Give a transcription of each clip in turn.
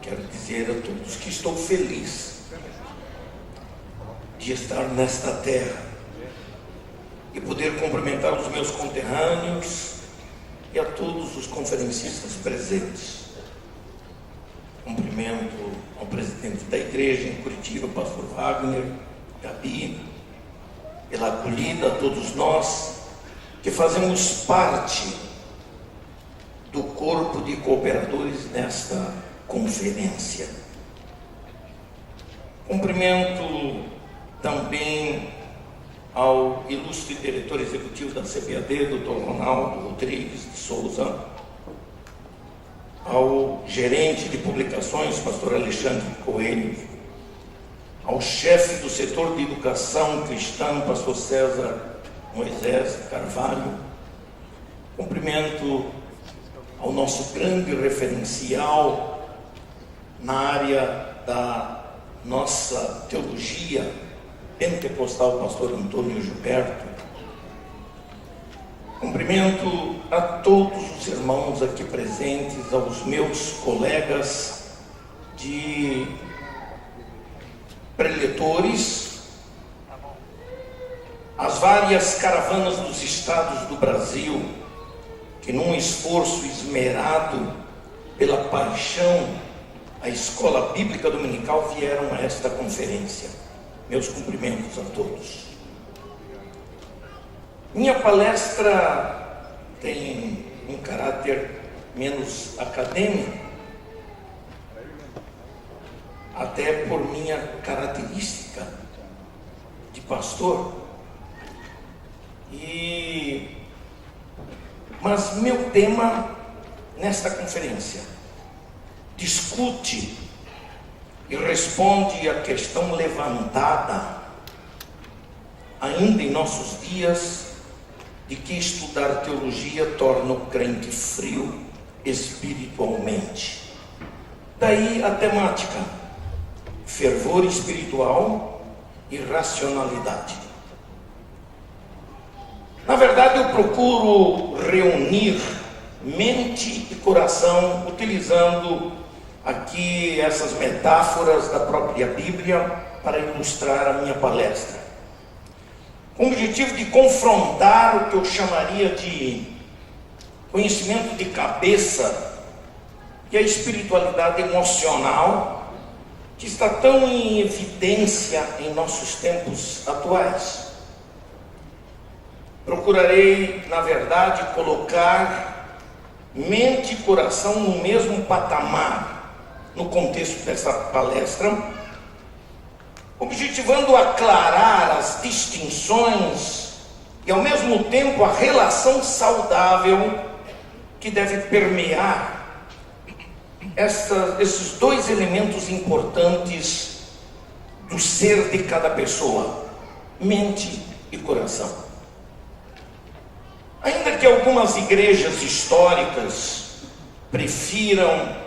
quero dizer a todos que estou feliz de estar nesta terra e poder cumprimentar os meus conterrâneos e a todos os conferencistas presentes. Cumprimento ao presidente da igreja em Curitiba, pastor Wagner, Gabi, pela acolhida a todos nós que fazemos parte do corpo de cooperadores nesta conferência. Cumprimento também ao ilustre diretor executivo da CPAD, Dr. Ronaldo Rodrigues de Souza, ao gerente de publicações, pastor Alexandre Coelho, ao chefe do setor de educação cristã, pastor César Moisés Carvalho. Cumprimento ao nosso grande referencial na área da nossa teologia pentecostal, pastor Antônio Gilberto. Cumprimento a todos os irmãos aqui presentes, aos meus colegas de preletores, as várias caravanas dos estados do Brasil, que num esforço esmerado pela paixão à escola bíblica dominical vieram a esta conferência. Meus cumprimentos a todos. Minha palestra tem um caráter menos acadêmico, até por minha característica de pastor. Mas meu tema nesta conferência discute e responde à questão levantada ainda em nossos dias de que estudar teologia torna o crente frio espiritualmente. Daí a temática: fervor espiritual e racionalidade. Na verdade, eu procuro reunir mente e coração utilizando aqui essas metáforas da própria Bíblia para ilustrar a minha palestra, com o objetivo de confrontar o que eu chamaria de conhecimento de cabeça e a espiritualidade emocional que está tão em evidência em nossos tempos atuais. Procurarei, na verdade, colocar mente e coração no mesmo patamar no contexto dessa palestra, objetivando aclarar as distinções e, ao mesmo tempo, a relação saudável que deve permear esses dois elementos importantes do ser de cada pessoa: mente e coração. Ainda que algumas igrejas históricas prefiram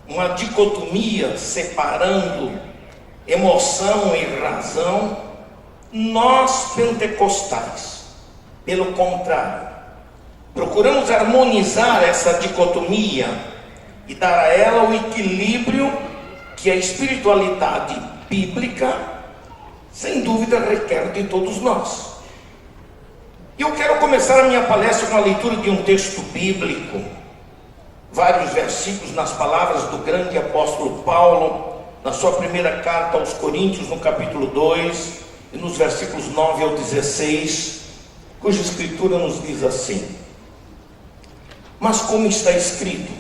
uma dicotomia separando emoção e razão, nós pentecostais, pelo contrário, procuramos harmonizar essa dicotomia e dar a ela o equilíbrio que a espiritualidade bíblica, sem dúvida, requer de todos nós. E eu quero começar a minha palestra com a leitura de um texto bíblico, vários versículos nas palavras do grande apóstolo Paulo, na sua primeira carta aos Coríntios, no capítulo 2, e nos versículos 9 ao 16, cuja escritura nos diz assim: mas como está escrito,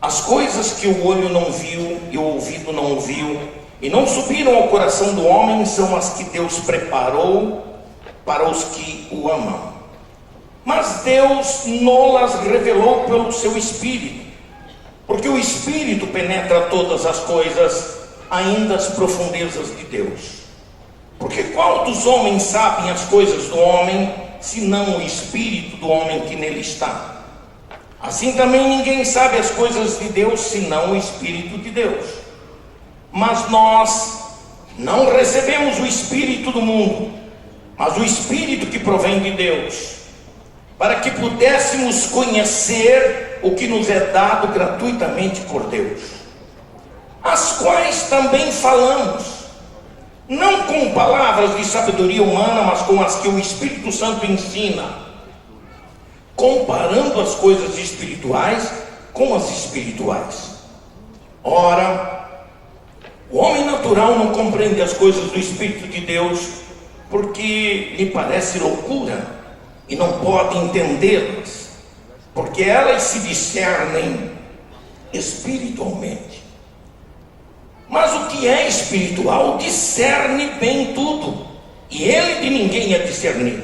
as coisas que o olho não viu e o ouvido não ouviu e não subiram ao coração do homem são as que Deus preparou para os que o amam. Mas Deus nolas revelou pelo seu Espírito, porque o Espírito penetra todas as coisas, ainda as profundezas de Deus. Porque qual dos homens sabem as coisas do homem, senão o Espírito do homem que nele está? Assim também ninguém sabe as coisas de Deus, senão o Espírito de Deus. Mas nós não recebemos o Espírito do mundo, mas o Espírito que provém de Deus, para que pudéssemos conhecer o que nos é dado gratuitamente por Deus. as quais também falamos, não com palavras de sabedoria humana, mas com as que o Espírito Santo ensina, comparando as coisas espirituais com as espirituais. Ora, o homem natural não compreende as coisas do Espírito de Deus, porque lhe parece loucura, e não pode entendê-las, porque elas se discernem espiritualmente. Mas o que é espiritual discerne bem tudo, e ele de ninguém é discernido.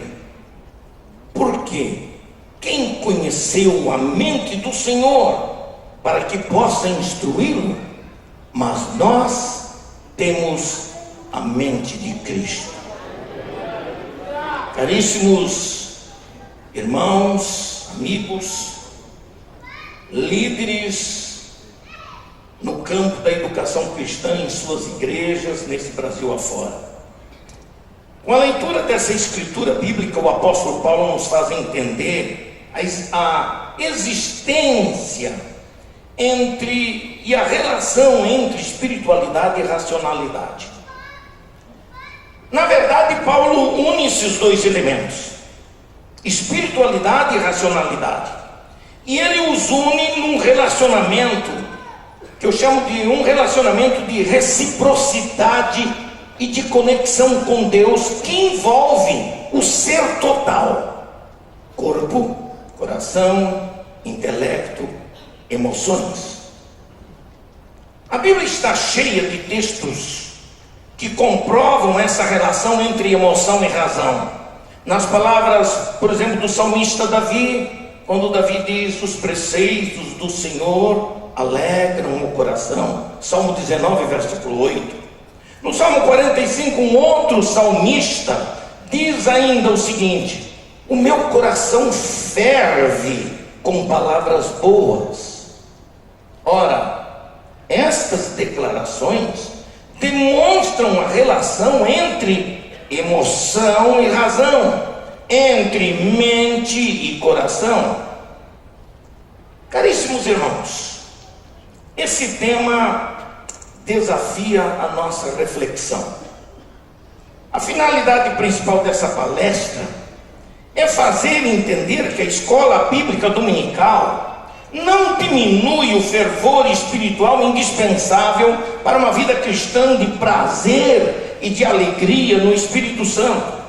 Por quê? Quem conheceu a mente do Senhor para que possa instruí-lo? Mas nós temos a mente de Cristo. Caríssimos irmãos, amigos, líderes no campo da educação cristã em suas igrejas, nesse Brasil afora. Com a leitura dessa escritura bíblica, o apóstolo Paulo nos faz entender a existência e a relação entre espiritualidade e racionalidade. Na verdade, Paulo une esses dois elementos, espiritualidade e racionalidade, e ele os une num relacionamento que eu chamo de um relacionamento de reciprocidade e de conexão com Deus, que envolve o ser total: corpo, coração, intelecto, emoções. A Bíblia está cheia de textos que comprovam essa relação entre emoção e razão. Nas palavras, por exemplo, do salmista Davi, quando Davi diz: os preceitos do Senhor alegram o coração. Salmo 19, versículo 8. No Salmo 45, um outro salmista diz ainda o seguinte: o meu coração ferve com palavras boas. Ora, estas declarações demonstram a relação entre emoção e razão, entre mente e coração. Caríssimos irmãos, esse tema desafia a nossa reflexão. A finalidade principal dessa palestra é fazer entender que a escola bíblica dominical não diminui o fervor espiritual indispensável para uma vida cristã de prazer e de alegria no Espírito Santo.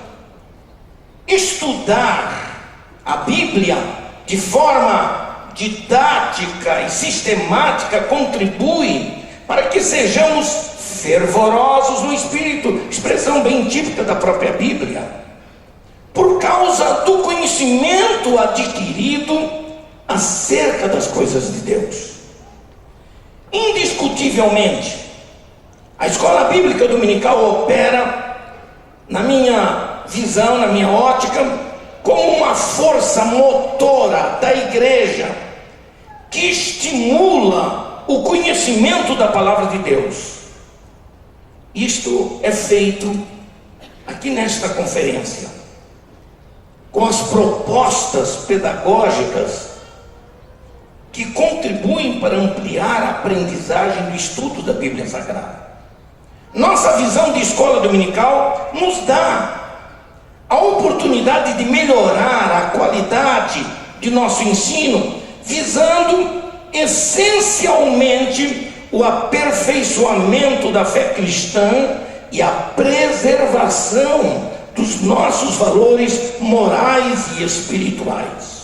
Estudar a Bíblia de forma didática e sistemática contribui para que sejamos fervorosos no Espírito, expressão bem típica da própria Bíblia, por causa do conhecimento adquirido acerca das coisas de Deus. Indiscutivelmente, a escola bíblica dominical opera, na minha visão, na minha ótica, como uma força motora da igreja que estimula o conhecimento da palavra de Deus. Isto é feito aqui nesta conferência, com as propostas pedagógicas que contribuem para ampliar a aprendizagem do estudo da Bíblia Sagrada. Nossa visão de escola dominical nos dá a oportunidade de melhorar a qualidade de nosso ensino, visando essencialmente o aperfeiçoamento da fé cristã e a preservação dos nossos valores morais e espirituais.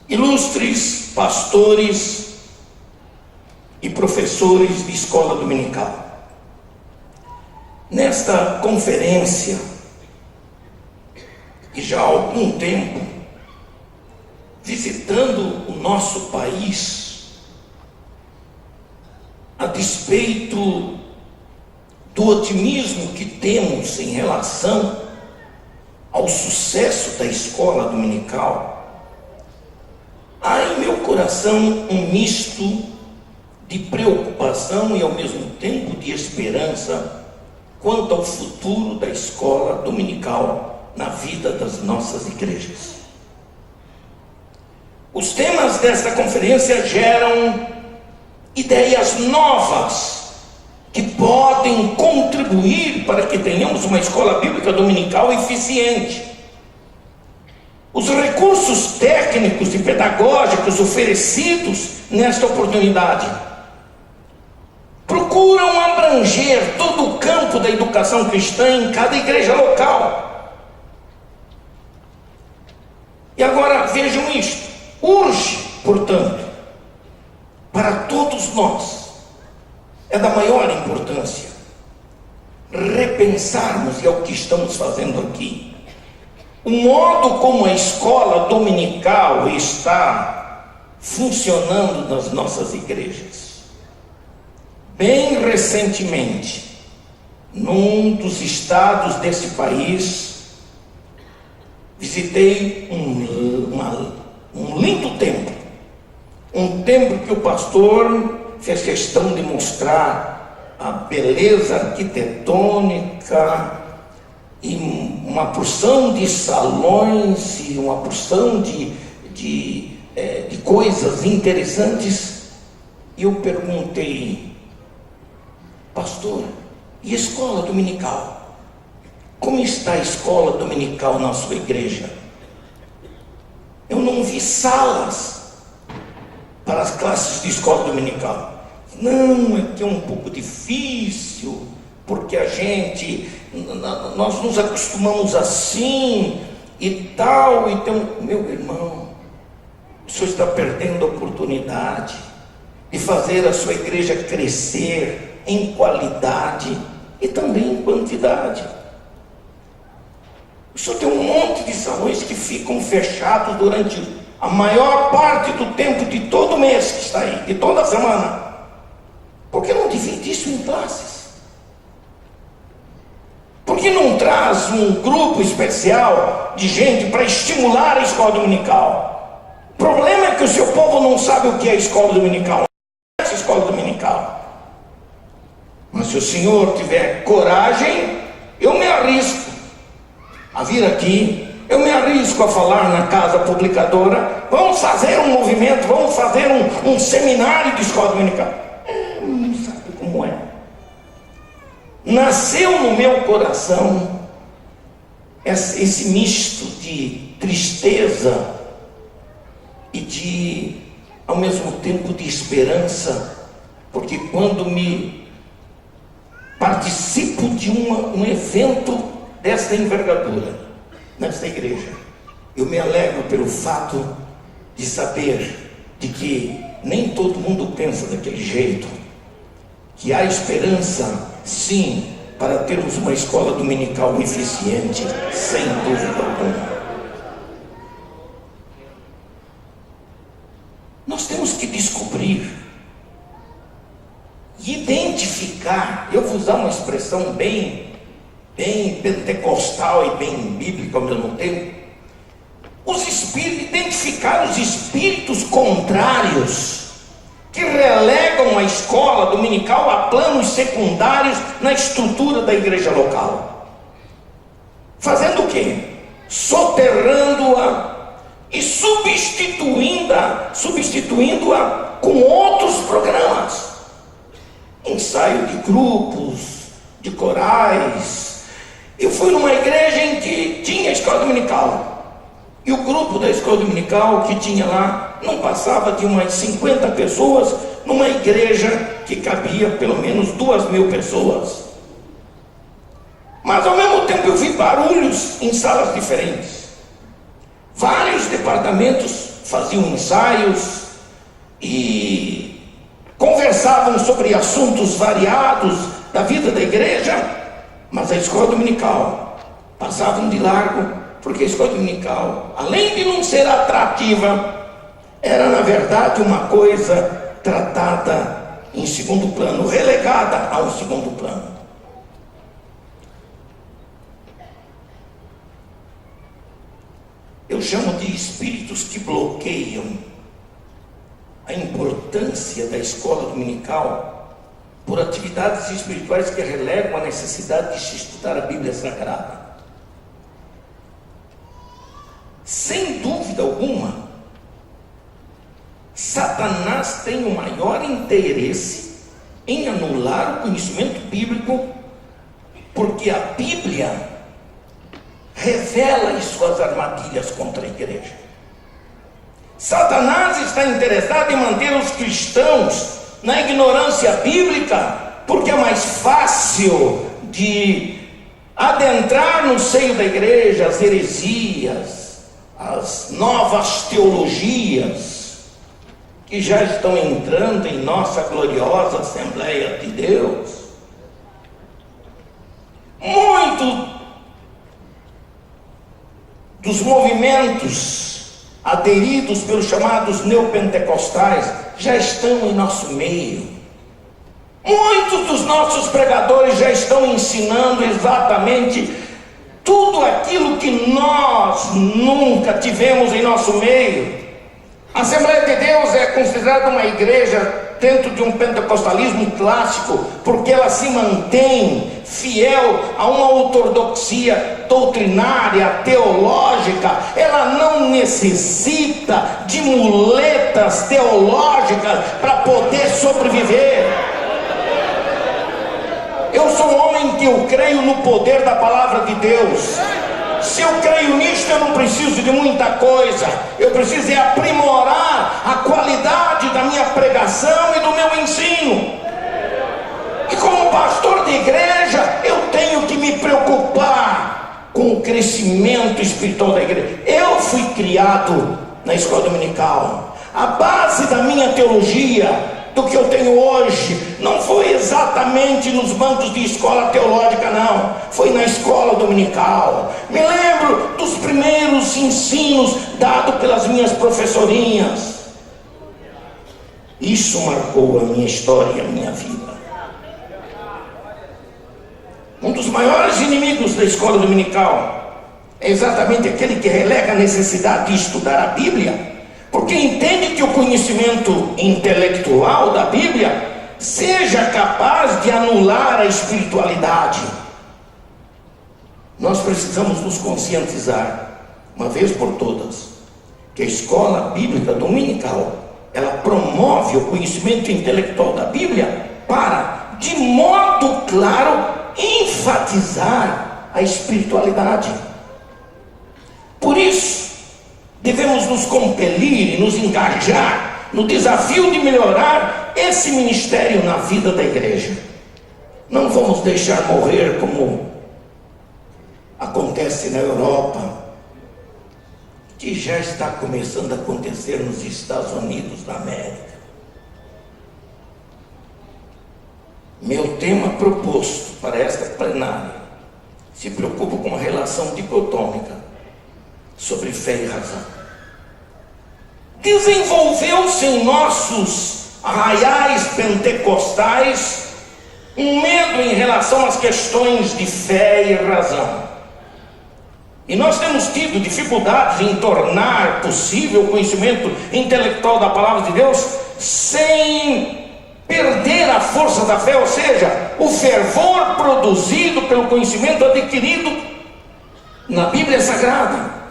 Ilustres pastores e professores de escola dominical, nesta conferência, e já há algum tempo, visitando o nosso país, a despeito do otimismo que temos em relação ao sucesso da escola dominical, há em meu coração um misto de preocupação e ao mesmo tempo de esperança quanto ao futuro da escola dominical na vida das nossas igrejas. Os temas desta conferência geram ideias novas que podem contribuir para que tenhamos uma escola bíblica dominical eficiente. Os recursos técnicos e pedagógicos oferecidos nesta oportunidade procuram abranger todo o campo da educação cristã em cada igreja local. E agora vejam isto: urge, portanto, para todos nós, é da maior importância repensarmos, e é o que estamos fazendo aqui, o modo como a escola dominical está funcionando nas nossas igrejas. Bem recentemente, num dos estados desse país, visitei um lindo templo. Um templo que o pastor fez questão de mostrar a beleza arquitetônica, e uma porção de salões e uma porção de coisas interessantes. E eu perguntei: pastor, e a escola dominical? Como está a escola dominical na sua igreja? Eu não vi salas para as classes de escola dominical. Não, é que é um pouco difícil, porque nós nos acostumamos assim e tal. Então, meu irmão, o senhor está perdendo a oportunidade de fazer a sua igreja crescer em qualidade e também em quantidade. O senhor tem um monte de salões que ficam fechados durante a maior parte do tempo de todo mês que está aí, de toda semana. Por que não divide isso em classes? Por que não traz um grupo especial de gente para estimular a escola dominical? O problema é que o seu povo não sabe o que é a escola dominical. Não é essa escola dominical. Mas se o senhor tiver coragem, eu me arrisco a vir aqui, eu me arrisco a falar na casa publicadora. Vamos fazer um movimento, vamos fazer um seminário de escola dominical. Não sabe como é. Nasceu no meu coração esse misto de tristeza e de, ao mesmo tempo, de esperança, porque quando me participo de um evento desta envergadura nesta igreja, eu me alegro pelo fato de saber de que nem todo mundo pensa daquele jeito, que há esperança, sim, para termos uma escola dominical eficiente, sem dúvida alguma. Nós temos que descobrir e identificar, eu vou usar uma expressão bem pentecostal e bem bíblica ao mesmo tempo, identificar os espíritos contrários que relegam a escola dominical a planos secundários na estrutura da igreja local. Fazendo o quê? Soterrando-a e substituindo-a com outros programas. Ensaio de grupos, de corais. Eu fui numa igreja em que tinha escola dominical. E o grupo da escola dominical que tinha lá não passava de umas 50 pessoas, numa igreja que cabia pelo menos 2.000 pessoas. Mas ao mesmo tempo eu vi barulhos em salas diferentes. Vários departamentos faziam ensaios e conversavam sobre assuntos variados da vida da igreja, mas a escola dominical passavam de largo, porque a escola dominical, além de não ser atrativa, era na verdade uma coisa tratada em segundo plano, relegada ao segundo plano. Eu chamo de espíritos que bloqueiam a importância da escola dominical por atividades espirituais que relegam a necessidade de se estudar a Bíblia Sagrada. Sem dúvida alguma, Satanás tem o maior interesse em anular o conhecimento bíblico, porque a Bíblia revela as suas armadilhas contra a igreja. Satanás está interessado em manter os cristãos na ignorância bíblica, porque é mais fácil de adentrar no seio da igreja as heresias, as novas teologias que já estão entrando em nossa gloriosa Assembleia de Deus. Muito dos movimentos aderidos pelos chamados neopentecostais já estão em nosso meio. Muitos dos nossos pregadores já estão ensinando exatamente tudo aquilo que nós nunca tivemos em nosso meio. A Assembleia de Deus é considerada uma igreja dentro de um pentecostalismo clássico, porque ela se mantém fiel a uma ortodoxia doutrinária, teológica. Ela não necessita de muletas teológicas para poder sobreviver. Eu sou um homem que eu creio no poder da palavra de Deus. Se eu creio nisto, eu não preciso de muita coisa. Eu preciso é aprimorar a qualidade da minha pregação e do meu ensino. E como pastor de igreja, eu tenho que me preocupar com o crescimento espiritual da igreja. Eu fui criado na escola dominical. A base da minha teologia, do que eu tenho hoje, não foi exatamente nos bancos de escola teológica, não. Foi na escola dominical. Me lembro dos primeiros ensinos dados pelas minhas professorinhas. Isso marcou a minha história e a minha vida. Um dos maiores inimigos da escola dominical é exatamente aquele que relega a necessidade de estudar a Bíblia, porque entende que o conhecimento intelectual da Bíblia seja capaz de anular a espiritualidade. Nós precisamos nos conscientizar, uma vez por todas, que a escola bíblica dominical, ela promove o conhecimento intelectual da Bíblia para, de modo claro, enfatizar a espiritualidade. Por isso, devemos nos compelir e nos engajar no desafio de melhorar esse ministério na vida da igreja. Não vamos deixar morrer como acontece na Europa, que já está começando a acontecer nos Estados Unidos da América. Meu tema proposto para esta plenária se preocupa com a relação dicotômica sobre fé e razão. Desenvolveu-se em nossos arraiais pentecostais um medo em relação às questões de fé e razão. E nós temos tido dificuldades em tornar possível o conhecimento intelectual da palavra de Deus sem perder a força da fé, ou seja, o fervor produzido pelo conhecimento adquirido na Bíblia Sagrada.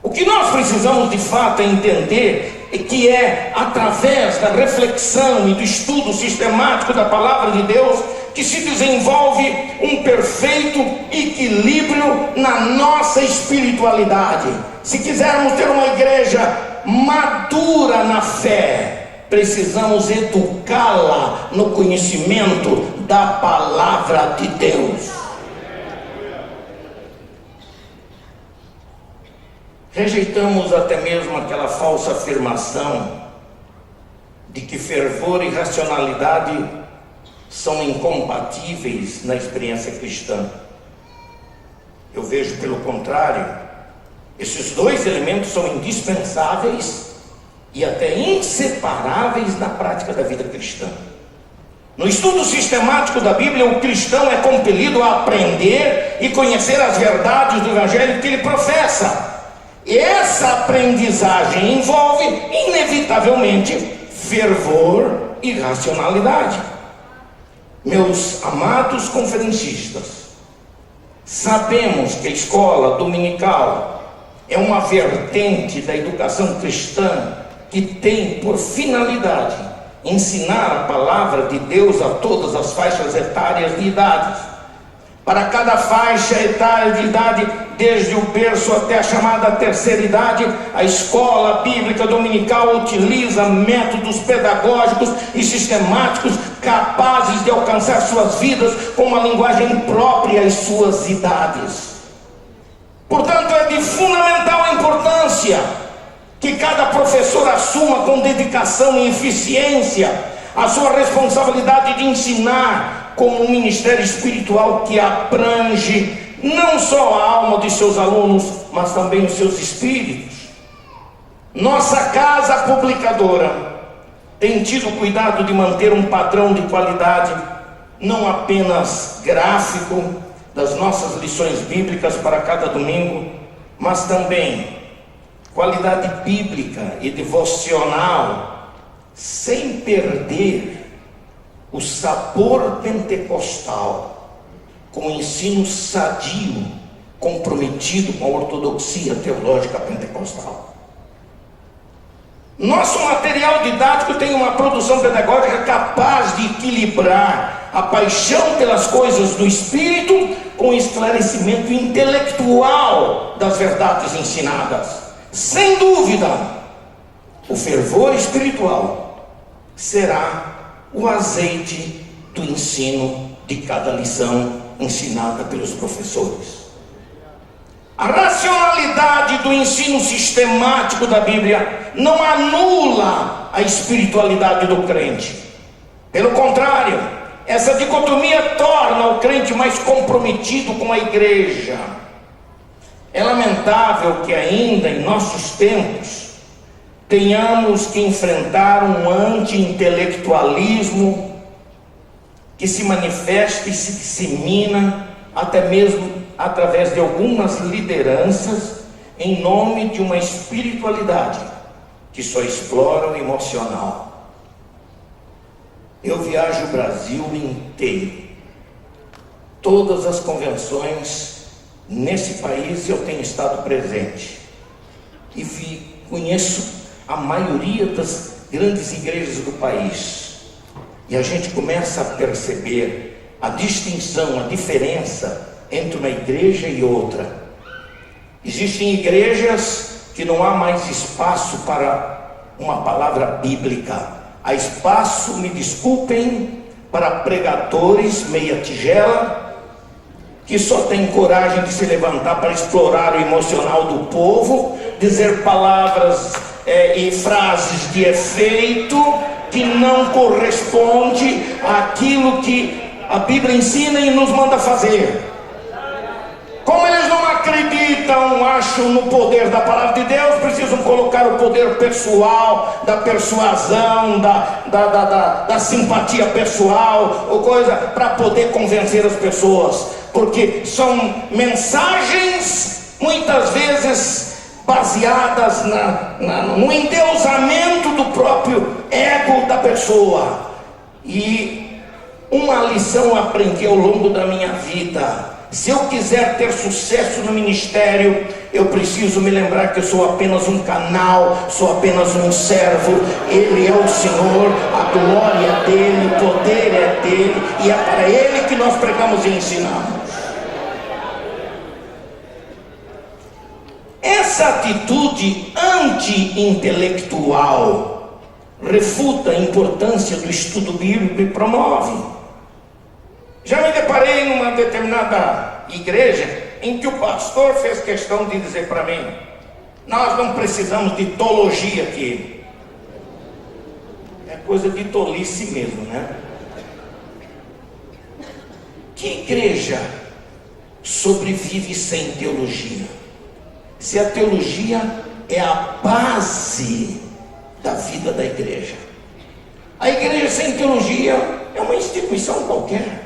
O que nós precisamos de fato é entender que é através da reflexão e do estudo sistemático da palavra de Deus que se desenvolve um perfeito equilíbrio na nossa espiritualidade. Se quisermos ter uma igreja madura na fé, precisamos educá-la no conhecimento da palavra de Deus. Rejeitamos até mesmo aquela falsa afirmação de que fervor e racionalidade são incompatíveis na experiência cristã. Eu vejo pelo contrário, esses dois elementos são indispensáveis e até inseparáveis na prática da vida cristã. No estudo sistemático da Bíblia, o cristão é compelido a aprender e conhecer as verdades do Evangelho que ele professa. E essa aprendizagem envolve, inevitavelmente, fervor e racionalidade. Meus amados conferencistas, sabemos que a escola dominical é uma vertente da educação cristã que tem por finalidade ensinar a palavra de Deus a todas as faixas etárias de idades. Para cada faixa etária de idade, desde o berço até a chamada terceira idade, a escola bíblica dominical utiliza métodos pedagógicos e sistemáticos capazes de alcançar suas vidas com uma linguagem própria às suas idades. Portanto, é de fundamental importância que cada professor assuma com dedicação e eficiência a sua responsabilidade de ensinar, como um ministério espiritual que abrange não só a alma de seus alunos, mas também os seus espíritos. Nossa casa publicadora tem tido cuidado de manter um padrão de qualidade, não apenas gráfico, das nossas lições bíblicas para cada domingo, mas também qualidade bíblica e devocional, sem perder o sabor pentecostal, com o ensino sadio, comprometido com a ortodoxia teológica pentecostal. Nosso material didático tem uma produção pedagógica capaz de equilibrar a paixão pelas coisas do Espírito com o esclarecimento intelectual das verdades ensinadas. Sem dúvida, o fervor espiritual será o azeite do ensino de cada lição ensinada pelos professores. A racionalidade do ensino sistemático da Bíblia não anula a espiritualidade do crente. Pelo contrário, essa dicotomia torna o crente mais comprometido com a igreja. É lamentável que ainda em nossos tempos tenhamos que enfrentar um anti-intelectualismo que se manifesta e se dissemina até mesmo através de algumas lideranças em nome de uma espiritualidade que só explora o emocional. Eu viajo o Brasil inteiro, todas as convenções nesse país eu tenho estado presente e conheço a maioria das grandes igrejas do país, e a gente começa a perceber a distinção, a diferença entre uma igreja e outra. Existem igrejas que não há mais espaço para uma palavra bíblica, há espaço, me desculpem, para pregadores meia tigela, que só tem coragem de se levantar para explorar o emocional do povo, dizer palavras e frases de efeito que não corresponde àquilo que a Bíblia ensina e nos manda fazer. Como eles não acreditam, acham no poder da palavra de Deus, precisam colocar o poder pessoal, da persuasão, da simpatia pessoal, ou coisa, para poder convencer as pessoas, porque são mensagens muitas vezes baseadas no endeusamento do próprio ego da pessoa. E uma lição eu aprendi ao longo da minha vida: se eu quiser ter sucesso no ministério, eu preciso me lembrar que eu sou apenas um canal, sou apenas um servo. Ele é o Senhor, a glória é dele, o poder é dele, e é para ele que nós pregamos e ensinamos. Essa atitude anti-intelectual refuta a importância do estudo bíblico e promove. Já me deparei numa determinada igreja em que o pastor fez questão de dizer para mim: nós não precisamos de teologia aqui. É coisa de tolice mesmo, né? Que igreja sobrevive sem teologia? Se a teologia é a base da vida da igreja. A igreja sem teologia é uma instituição qualquer.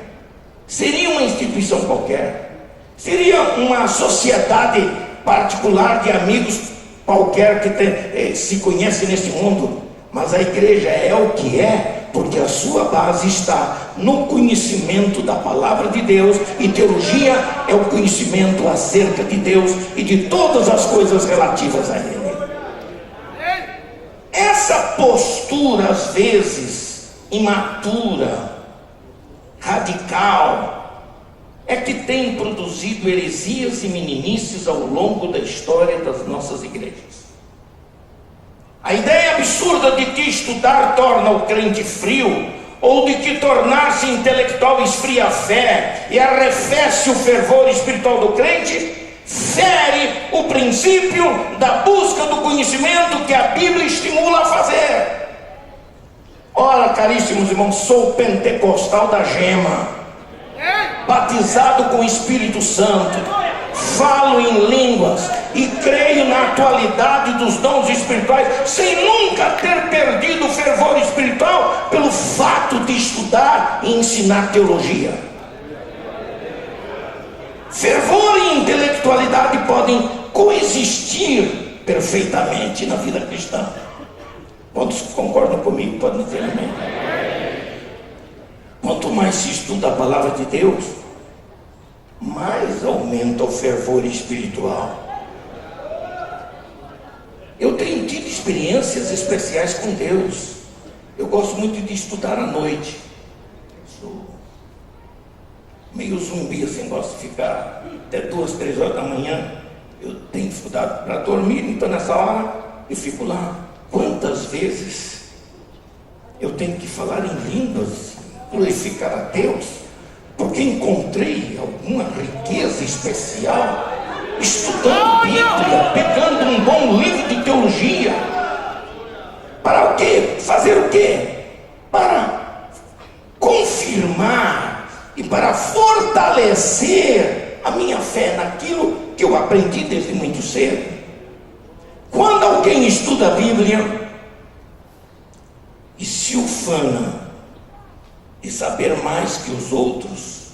Seria uma instituição qualquer. Seria uma sociedade particular de amigos qualquer que se conhece neste mundo. Mas a igreja é o que é porque a sua base está no conhecimento da palavra de Deus, e teologia é o conhecimento acerca de Deus e de todas as coisas relativas a Ele. Essa essa postura, às vezes, imatura, radical, é que tem produzido heresias e meninices ao longo da história das nossas igrejas. A ideia absurda de que estudar torna o crente frio, ou de que tornar-se intelectual esfria a fé e arrefece o fervor espiritual do crente, fere o princípio da busca do conhecimento que a Bíblia estimula a fazer. Ora, caríssimos irmãos, sou pentecostal da gema, batizado com o Espírito Santo, falo em línguas e creio na atualidade dos dons espirituais, sem nunca ter perdido o fervor espiritual pelo fato de estudar e ensinar teologia. Fervor e intelectualidade podem coexistir perfeitamente na vida cristã. Quantos concordam comigo? Podem dizer amém. Quanto mais se estuda a palavra de Deus, mais aumenta o fervor espiritual. Eu tenho tido experiências especiais com Deus. Eu gosto muito de estudar à noite. Sou meio zumbi assim, gosto de ficar até 2, 3 horas da manhã. Eu tenho dificuldade para dormir, então nessa hora eu fico lá. Quantas vezes eu tenho que falar em línguas, glorificar a Deus, porque encontrei alguma riqueza especial estudando Bíblia, pegando um bom livro de teologia. Para o quê? Fazer o quê? Para confirmar e para fortalecer a minha fé naquilo que eu aprendi desde muito cedo. Quando alguém estuda a Bíblia e se ufana de saber mais que os outros,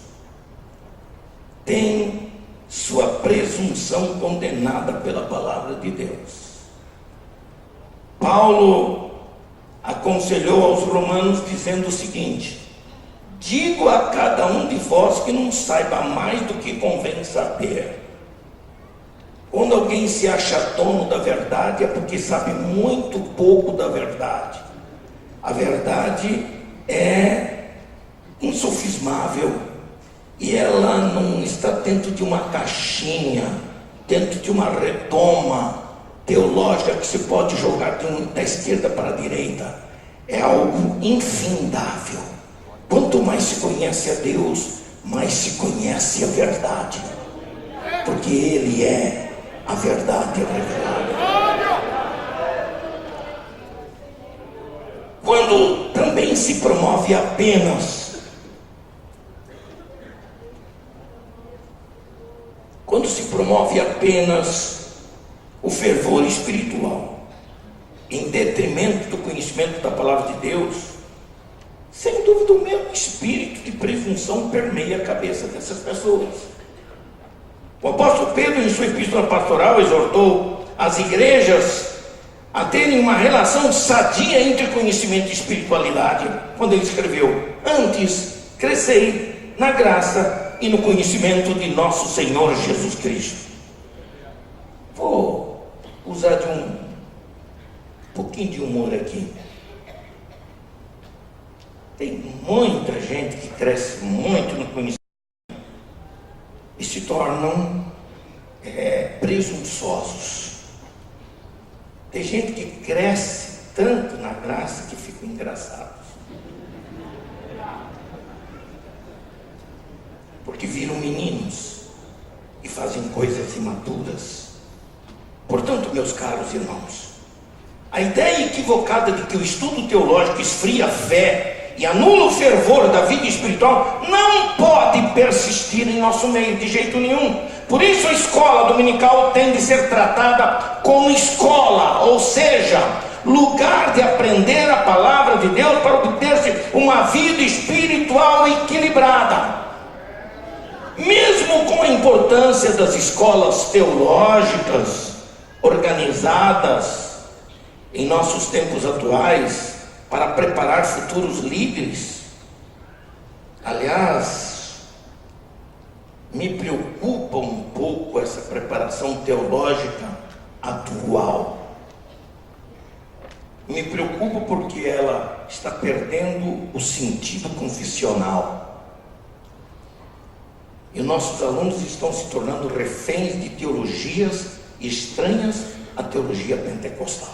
tem sua presunção condenada pela palavra de Deus. Paulo aconselhou aos romanos dizendo o seguinte: digo a cada um de vós que não saiba mais do que convém saber. Quando alguém se acha dono da verdade, é porque sabe muito pouco da verdade. A verdade é insofismável, e ela não está dentro de uma caixinha, dentro de uma redoma teológica que se pode jogar da esquerda para a direita. É algo infindável. Quanto mais se conhece a Deus, mais se conhece a verdade, porque Ele é a verdade revelada. Quando também se promove apenas o fervor espiritual em detrimento do conhecimento da palavra de Deus, sem dúvida o mesmo espírito de presunção permeia a cabeça dessas pessoas. O apóstolo Pedro, em sua epístola pastoral, exortou as igrejas a terem uma relação sadia entre conhecimento e espiritualidade, quando ele escreveu: antes crescei na graça e no conhecimento de nosso Senhor Jesus Cristo. Vou usar de um pouquinho de humor aqui. Tem muita gente que cresce muito no conhecimento e se tornam presunçosos. Tem gente que cresce tanto na graça que ficam engraçados, porque viram meninos e fazem coisas imaturas. Portanto, meus caros irmãos, a ideia equivocada de que o estudo teológico esfria a fé e anula o fervor da vida espiritual não pode persistir em nosso meio de jeito nenhum. Por isso a escola dominical tem de ser tratada como escola, ou seja, lugar de aprender a palavra de Deus para obter-se uma vida espiritual equilibrada. Mesmo com a importância das escolas teológicas organizadas em nossos tempos atuais para preparar futuros líderes, aliás, me preocupa um pouco essa preparação teológica atual. Me preocupa está perdendo o sentido confessional. E nossos alunos estão se tornando reféns de teologias estranhas à teologia pentecostal.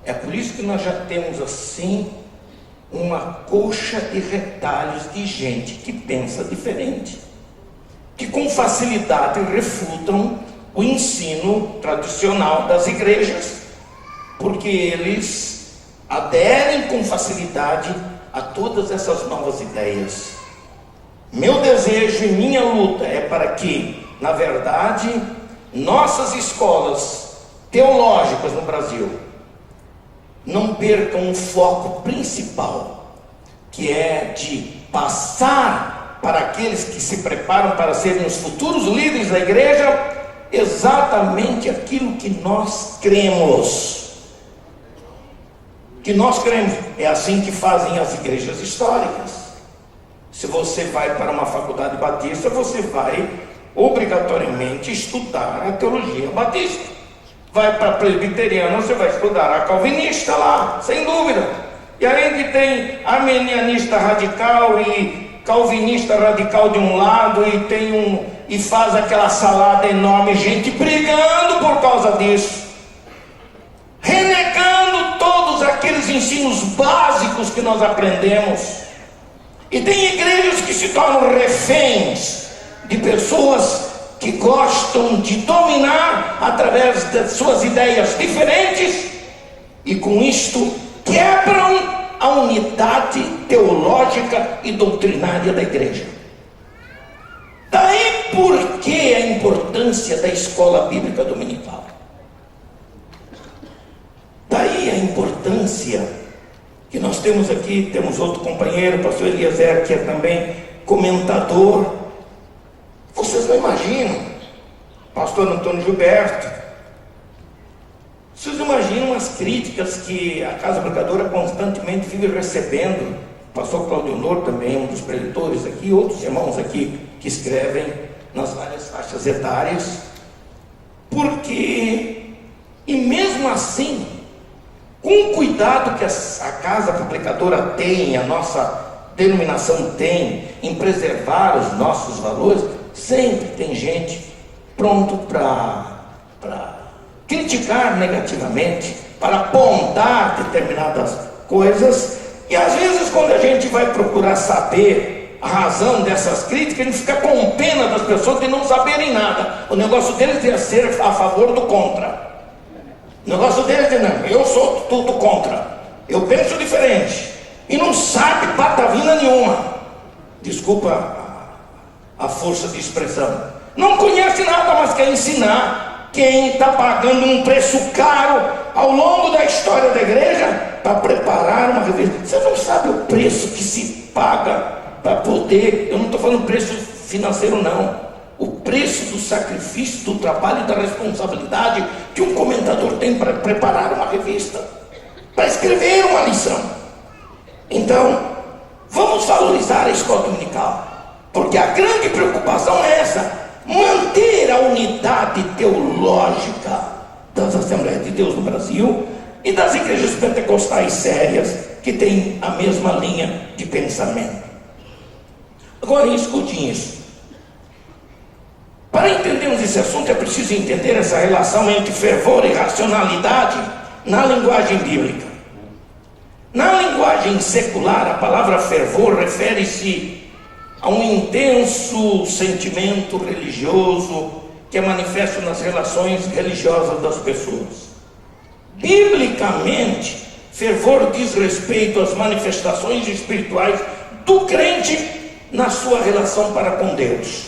É por isso que nós já temos assim uma coxa de retalhos de gente que pensa diferente, que com facilidade refutam o ensino tradicional das igrejas, porque eles aderem com facilidade a todas essas novas ideias. Meu desejo e minha luta é para que, na verdade, nossas escolas teológicas no Brasil não percam o foco principal, que é de passar para aqueles que se preparam para serem os futuros líderes da igreja exatamente aquilo que nós cremos. É assim que fazem as igrejas históricas. Se você vai para uma faculdade batista, você vai obrigatoriamente estudar a teologia batista. Vai para a presbiteriana, você vai estudar a calvinista lá, sem dúvida. E além que tem arminianista radical e calvinista radical de um lado, e faz aquela salada enorme, gente brigando por causa disso, renegando todos aqueles ensinos básicos que nós aprendemos. E tem igrejas que se tornam reféns de pessoas que gostam de dominar através das suas ideias diferentes, e com isto quebram a unidade teológica e doutrinária da igreja. Daí por que a importância da escola bíblica dominical? Daí a importância que nós temos aqui. Temos outro companheiro, pastor Eliezer, que é também comentador. Vocês não imaginam, pastor Antônio Gilberto, vocês imaginam as críticas que a Casa Aplicadora constantemente vive recebendo? O pastor Claudio Honor também, um dos preletores aqui, outros irmãos aqui que escrevem nas várias faixas etárias, porque, e mesmo assim, com o cuidado que a Casa Publicadora tem, a nossa denominação tem, em preservar os nossos valores, sempre tem gente pronto para criticar negativamente, para apontar determinadas coisas. E às vezes, quando a gente vai procurar saber a razão dessas críticas, a gente fica com pena das pessoas de não saberem nada. O negócio deles é ser a favor do contra. O negócio deles é: não, eu sou tudo contra, eu penso diferente, e não sabe patavina nenhuma. Desculpa a força de expressão. Não conhece nada, mas quer ensinar. Quem está pagando um preço caro ao longo da história da igreja para preparar uma revista. Você não sabe o preço que se paga para poder, eu não estou falando preço financeiro não, o preço do sacrifício, do trabalho e da responsabilidade que um comentador tem para preparar uma revista, para escrever uma lição. Então, vamos valorizar a escola dominical, porque a grande preocupação é essa: manter a unidade teológica das Assembleias de Deus no Brasil e das igrejas pentecostais sérias que têm a mesma linha de pensamento. Agora escutem isso. Para entendermos esse assunto é preciso entender essa relação entre fervor e racionalidade na linguagem bíblica. Na linguagem secular, a palavra fervor refere-se a um intenso sentimento religioso que é manifesto nas relações religiosas das pessoas. Biblicamente, fervor diz respeito às manifestações espirituais do crente na sua relação para com Deus.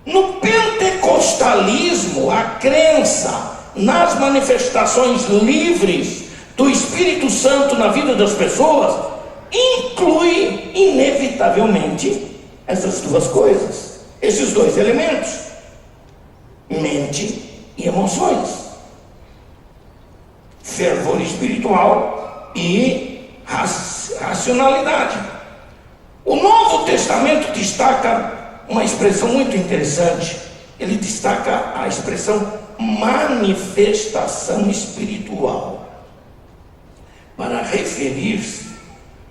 No pentecostalismo, a crença nas manifestações livres do Espírito Santo na vida das pessoas inclui inevitavelmente essas duas coisas, esses dois elementos: mente e emoções, fervor espiritual e racionalidade. O Novo Testamento destaca uma expressão muito interessante. Ele destaca a expressão manifestação espiritual. para referir-se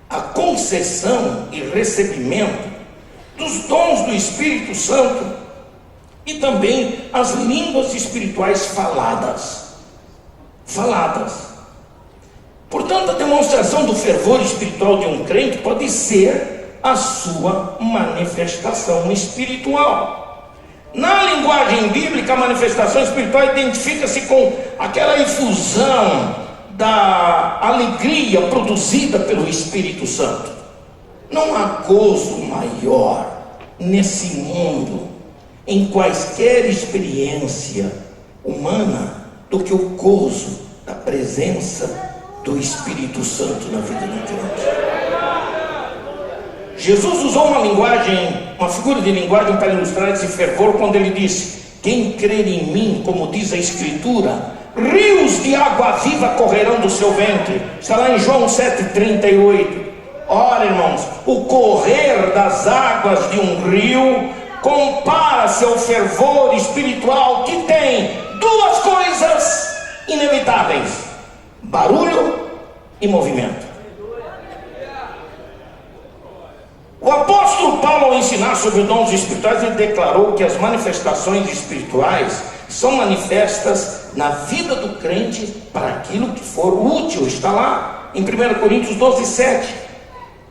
à concessão e recebimento dos dons do Espírito Santo e também as línguas espirituais faladas. Portanto, a demonstração do fervor espiritual de um crente pode ser a sua manifestação espiritual. Na linguagem bíblica, a manifestação espiritual identifica-se com aquela efusão da alegria produzida pelo Espírito Santo. Não há gozo maior nesse mundo, em quaisquer experiência humana, do que o gozo da presença do Espírito Santo na vida do crente. Jesus usou uma figura de linguagem para ilustrar esse fervor quando ele disse: quem crer em mim, como diz a Escritura, rios de água viva correrão do seu ventre. Está lá em João 7,38. Ora, irmãos, o correr das águas de um rio compara-se ao fervor espiritual, que tem duas coisas inevitáveis: barulho e movimento. O apóstolo Paulo, ao ensinar sobre os dons espirituais, ele declarou que as manifestações espirituais são manifestas na vida do crente para aquilo que for útil. Está lá em 1 Coríntios 12:7.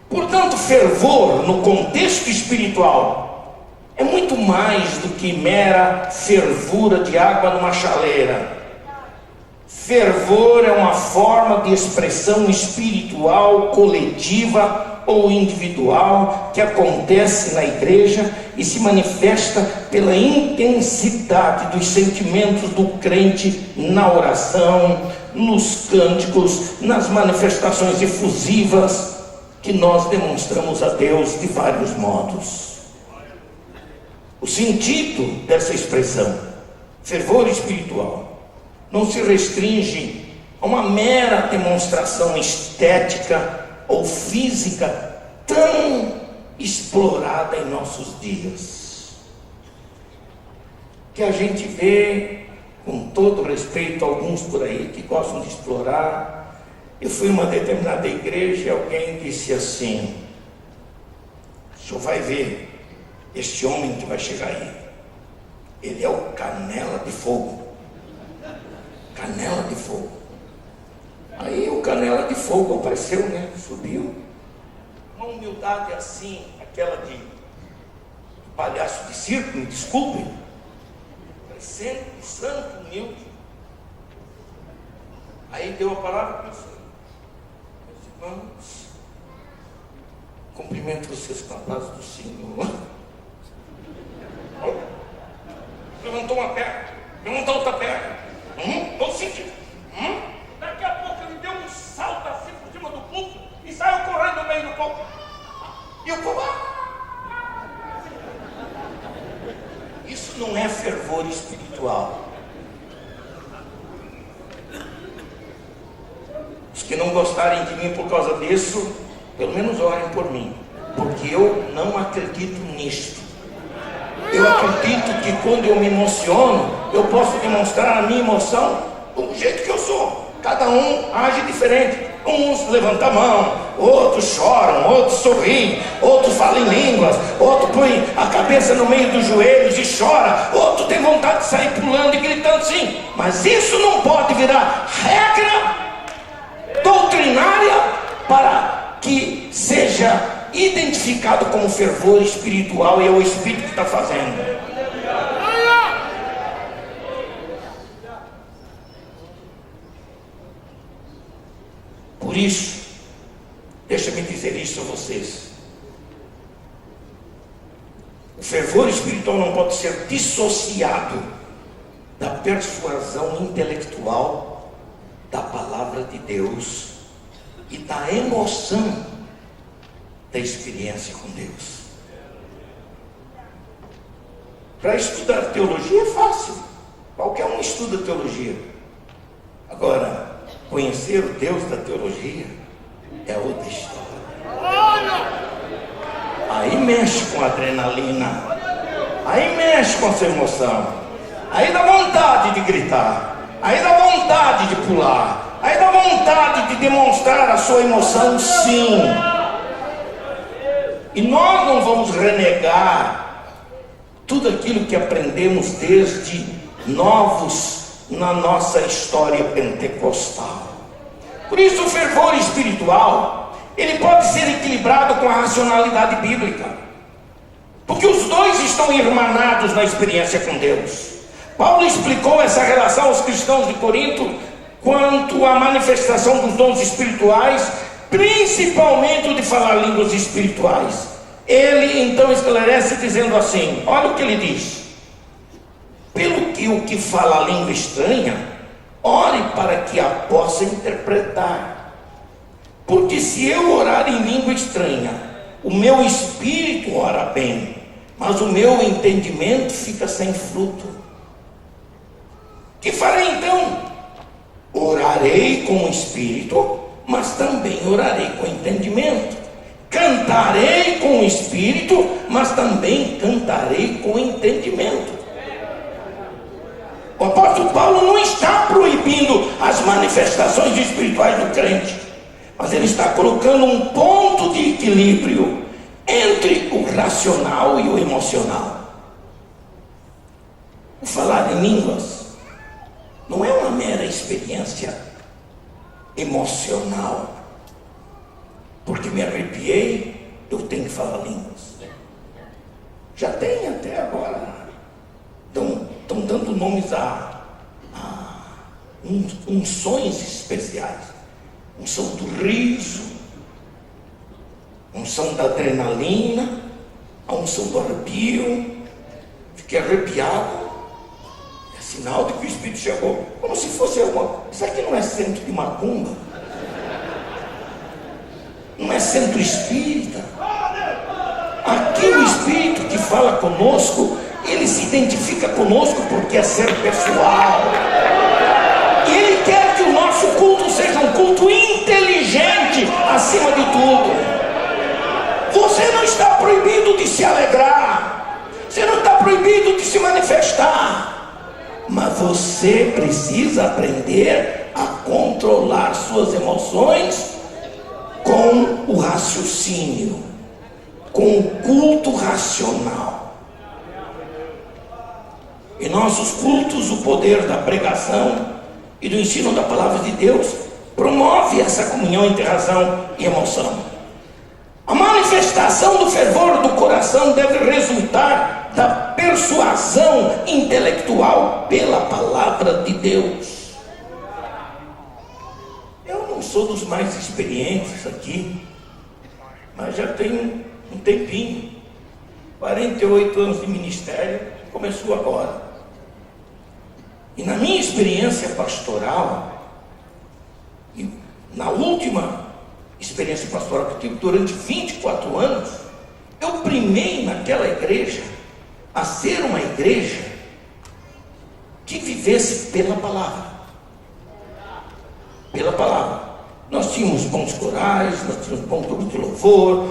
Portanto, fervor no contexto espiritual é muito mais do que mera fervura de água numa chaleira. Fervor é uma forma de expressão espiritual coletiva ou individual que acontece na igreja e se manifesta pela intensidade dos sentimentos do crente na oração, nos cânticos, nas manifestações efusivas que nós demonstramos a Deus de vários modos. O sentido dessa expressão, fervor espiritual, não se restringe a uma mera demonstração estética ou física tão explorada em nossos dias, que a gente vê, com todo respeito, alguns por aí que gostam de explorar. Eu fui em uma determinada igreja e alguém disse assim: o senhor vai ver este homem que vai chegar aí, ele é o canela de fogo. Canela de fogo. Aí o canela de fogo apareceu, né? Subiu. Uma humildade assim, aquela de palhaço de circo, me desculpem. Parecendo um santo humilde. Aí deu a palavra para os irmãos. Cumprimento vocês com a paz do Senhor. Levantou uma perna, levantou outra perna. Todo sentido. Daqui a pouco ele deu um salto assim por cima do púlpito e saiu correndo no meio do povo. E o povo... Isso não é fervor espiritual. Os que não gostarem de mim por causa disso, pelo menos orem por mim, porque eu não acredito nisto. Eu acredito que quando eu me emociono, eu posso demonstrar a minha emoção do jeito que eu sou. Cada um age diferente. Uns levantam a mão, outros choram, outros sorriem, outros falam em línguas, outro põe a cabeça no meio dos joelhos e chora, outro tem vontade de sair pulando e gritando sim. Mas isso não pode virar regra doutrinária para que seja identificado como fervor espiritual, e é o Espírito que está fazendo. Por isso, deixa-me dizer isso a vocês: o fervor espiritual não pode ser dissociado da persuasão intelectual da palavra de Deus e da emoção da experiência com Deus. Para estudar teologia é fácil, qualquer um estuda teologia. Agora, conhecer o Deus da teologia é outra história. Aí mexe com a adrenalina, aí mexe com a sua emoção, aí dá vontade de gritar, aí dá vontade de pular, Aí dá vontade de demonstrar a sua emoção, sim. E nós não vamos renegar tudo aquilo que aprendemos desde novos na nossa história pentecostal. Por isso o fervor espiritual, ele pode ser equilibrado com a racionalidade bíblica, porque os dois estão irmanados na experiência com Deus. Paulo explicou essa relação aos cristãos de Corinto quanto à manifestação dos dons espirituais, principalmente o de falar línguas espirituais. Ele então esclarece dizendo assim, olha o que ele diz: pelo que o que fala a língua estranha, ore para que a possa interpretar. Porque se eu orar em língua estranha, o meu espírito ora bem, mas o meu entendimento fica sem fruto. Que farei então? Orarei com o espírito, mas também orarei com entendimento. Cantarei com o espírito, mas também cantarei com entendimento. O apóstolo Paulo não está proibindo as manifestações espirituais do crente, mas ele está colocando um ponto de equilíbrio entre o racional e o emocional. O falar em línguas não é uma mera experiência emocional. Porque me arrepiei, eu tenho que falar línguas. Já tem até agora. Estão dando nomes a unções especiais. Unção do riso, unção da adrenalina, a unção do arrepio. Fiquei arrepiado. É sinal de que o Espírito chegou. Como se fosse alguma. Isso aqui não é centro de macumba. Não é centro espírita. Aqui o Espírito que fala conosco, ele se identifica conosco porque é ser pessoal. E ele quer que o nosso culto seja um culto inteligente acima de tudo. Você não está proibido de se alegrar, você não está proibido de se manifestar, mas você precisa aprender a controlar suas emoções com o raciocínio, com o culto racional. Em nossos cultos, o poder da pregação e do ensino da palavra de Deus promove essa comunhão entre razão e emoção. A manifestação do fervor do coração deve resultar da persuasão intelectual pela palavra de Deus. Eu não sou dos mais experientes aqui, mas já tenho um tempinho, 48 anos de ministério, começou agora. E na minha experiência pastoral, e na última experiência pastoral que eu tive durante 24 anos, eu primei naquela igreja a ser uma igreja que vivesse pela palavra. Pela palavra. Nós tínhamos bons corais, nós tínhamos bom grupo de louvor,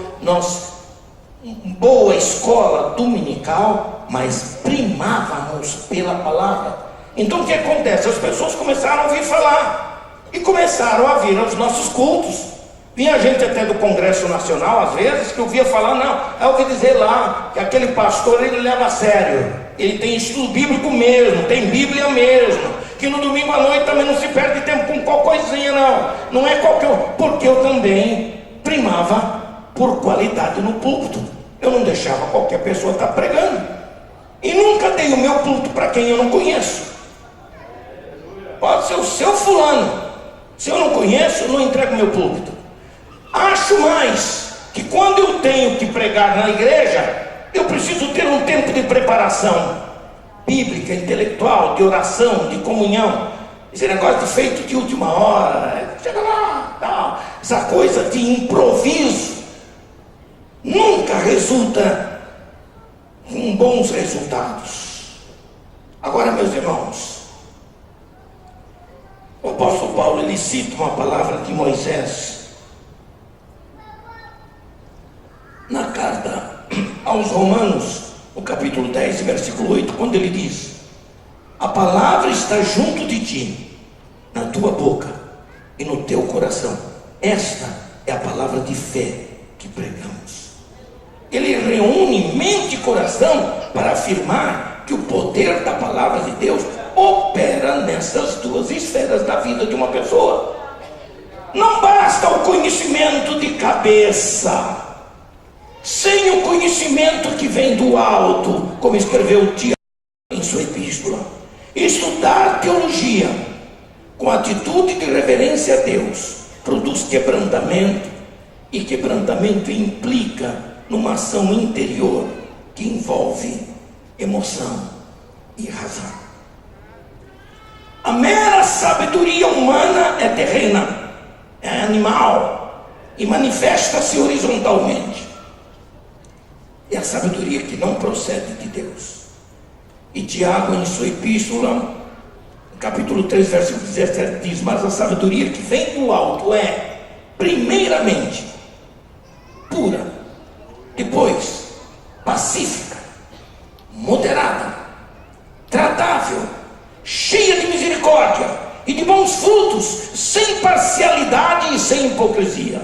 boa escola dominical, mas primávamos pela palavra. Então o que acontece? As pessoas começaram a ouvir falar e começaram a vir aos nossos cultos. Vinha gente até do Congresso Nacional, às vezes, que ouvia falar, não, eu ouvi dizer lá, que aquele pastor, ele leva a sério, ele tem estudo bíblico mesmo, tem Bíblia mesmo, que no domingo à noite também não se perde tempo com qualquer coisinha, não é qualquer, porque eu também primava por qualidade no púlpito, eu não deixava qualquer pessoa estar pregando, e nunca dei o meu púlpito para quem eu não conheço. Pode ser o seu fulano, se eu não conheço, eu não entrego meu púlpito. Acho mais que quando eu tenho que pregar na igreja, eu preciso ter um tempo de preparação bíblica, intelectual, de oração, de comunhão. Esse negócio de feito de última hora, chega lá, tal, essa coisa de improviso nunca resulta com bons resultados. Agora, meus irmãos, o apóstolo Paulo, ele cita uma palavra de Moisés na carta aos Romanos, no capítulo 10, versículo 8, quando ele diz: a palavra está junto de ti, na tua boca e no teu coração. Esta é a palavra de fé que pregamos. Ele reúne mente e coração para afirmar que o poder da palavra de Deus opera nessas duas esferas da vida de uma pessoa. Não basta o conhecimento de cabeça, sem o conhecimento que vem do alto, como escreveu Tiago em sua epístola. Estudar teologia com atitude de reverência a Deus produz quebrantamento, e quebrantamento implica numa ação interior que envolve emoção e razão. A mera sabedoria humana é terrena, é animal e manifesta-se horizontalmente. É a sabedoria que não procede de Deus. E Tiago, em sua epístola, capítulo 3, versículo 17, diz: mas a sabedoria que vem do alto é, primeiramente, pura, depois, pacífica, moderada, tratável, cheia de misericórdia e de bons frutos, sem parcialidade e sem hipocrisia.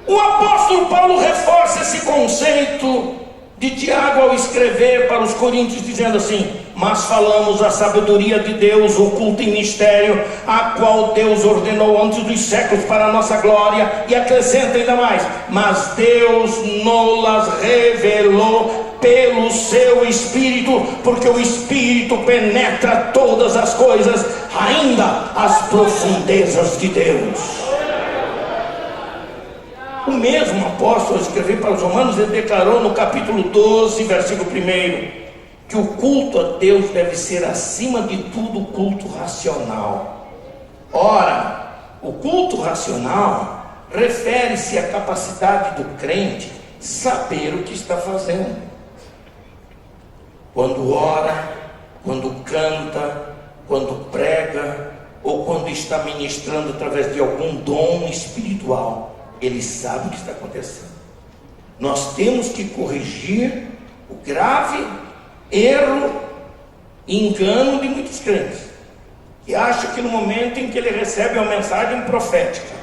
O apóstolo Paulo reforça esse conceito de Tiago ao escrever para os coríntios, dizendo assim: mas falamos a sabedoria de Deus oculta em mistério, a qual Deus ordenou antes dos séculos para a nossa glória, e acrescenta ainda mais: mas Deus nos-las revelou pelo seu Espírito, porque o Espírito penetra todas as coisas, ainda as profundezas de Deus. O mesmo apóstolo, ao escrever para os Romanos, ele declarou no capítulo 12, versículo 1, que o culto a Deus deve ser, acima de tudo, culto racional. Ora, o culto racional refere-se à capacidade do crente saber o que está fazendo. Quando ora, quando canta, quando prega, ou quando está ministrando através de algum dom espiritual, ele sabe o que está acontecendo. Nós temos que corrigir o grave erro e engano de muitos crentes, que acham que no momento em que ele recebe uma mensagem profética,